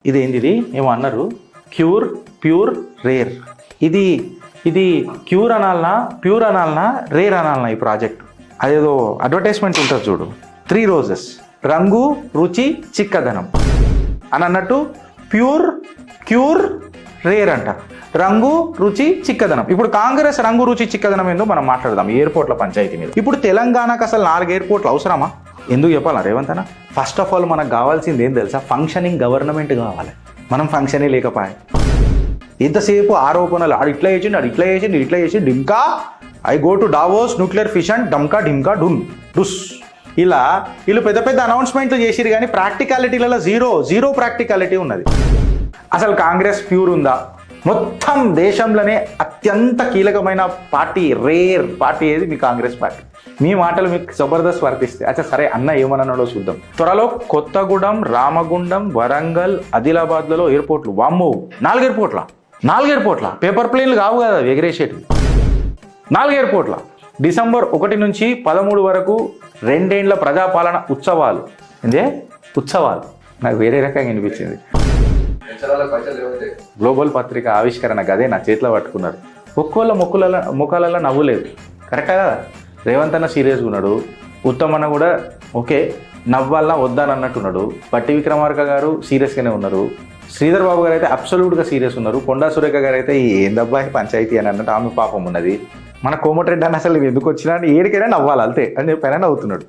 ఇదేంది ఏమో అన్నారు, క్యూర్ ప్యూర్ రేర్. ఇది ఇది క్యూర్ అనాలనా, ప్యూర్ అనాలనా, రేర్ అనాలనా ఈ ప్రాజెక్ట్? అదేదో అడ్వర్టైజ్మెంట్ ఉంటుంది చూడు, 3 రోజెస్, రంగు రుచి చిక్కదనం అని అన్నట్టు ప్యూర్ క్యూర్ రేర్ అంట, రంగు రుచి చిక్కదనం. ఇప్పుడు కాంగ్రెస్ రంగు రుచి చిక్కదనం ఏందో మనం మాట్లాడదాం ఎయిర్పోర్ట్ల పంచాయతీ మీద. ఇప్పుడు తెలంగాణకు అసలు 4 ఎయిర్పోర్ట్లు అవసరమా? ఎందుకు చెప్పాలా రేవంత్ అన్న? ఫస్ట్ ఆఫ్ ఆల్ మనకు కావాల్సింది ఏం తెలుసా? ఫంక్షనింగ్ గవర్నమెంట్ కావాలి. మనం ఫంక్షనే లేకపోయా. ఎంతసేపు ఆరోపణలు, ఆడు ఇట్లా చేసిండు, ఆడు ఇట్లా చేసిండు, ఇట్లా చేసిండు, డింకా I go to Davos nuclear fission డమ్కా ఢిమ్కా డున్ డుస్. ఇలా వీళ్ళు పెద్ద పెద్ద అనౌన్స్మెంట్లు చేసిరు కానీ ప్రాక్టికాలిటీలలో జీరో ప్రాక్టికాలిటీ ఉన్నది. అసలు కాంగ్రెస్ ప్యూర్ ఉందా? మొత్తం దేశంలోనే అత్యంత కీలకమైన పార్టీ, రేర్ పార్టీ ఏది? మీ కాంగ్రెస్ పార్టీ. మీ మాటలు మీకు జబర్దస్త్ వర్తిస్తే అచ్చా సరే అన్న ఏమన్నాడో చూద్దాం. త్వరలో కొత్తగూడెం, రామగుండం, వరంగల్, ఆదిలాబాద్లలో ఎయిర్పోర్ట్లు. వామ్మో, 4 ఎయిర్పోర్ట్ల పేపర్ ప్లేన్లు కావు కదా ఎగరేసేటివి. 4 ఎయిర్పోర్ట్ల. డిసెంబర్ 1 నుంచి 13 వరకు 2 ఏళ్ల ప్రజాపాలన ఉత్సవాలు. ఏందే ఉత్సవాలు? నాకు వేరే రకంగా అనిపించింది. గ్లోబల్ పత్రిక ఆవిష్కరణ గదే నా చేతిలో పట్టుకున్నారు. ఒక్కోళ్ళ ముఖాలలో నవ్వులేదు. కరెక్టా కదా? రేవంత్ అన్న సీరియస్గా ఉన్నాడు, ఉత్తమన్న కూడా ఓకే నవ్వాలన్నా వద్దని అన్నట్టున్నాడు, బట్టి విక్రమార్క గారు సీరియస్గానే ఉన్నారు, శ్రీధర్ బాబు గారు అయితే అబ్సల్యూట్గా సీరియస్ ఉన్నారు, కొండా సురేఖ గారు అయితే ఏందబ్బాయి పంచాయతీ అని అన్నట్టు ఆమె పాపం ఉన్నది. మన కోమటిరెడ్డి అని అసలు ఎందుకు వచ్చినా ఏడికైనా నవ్వాలి అంతే అని చెప్పి ఆయన నవ్వుతున్నాడు.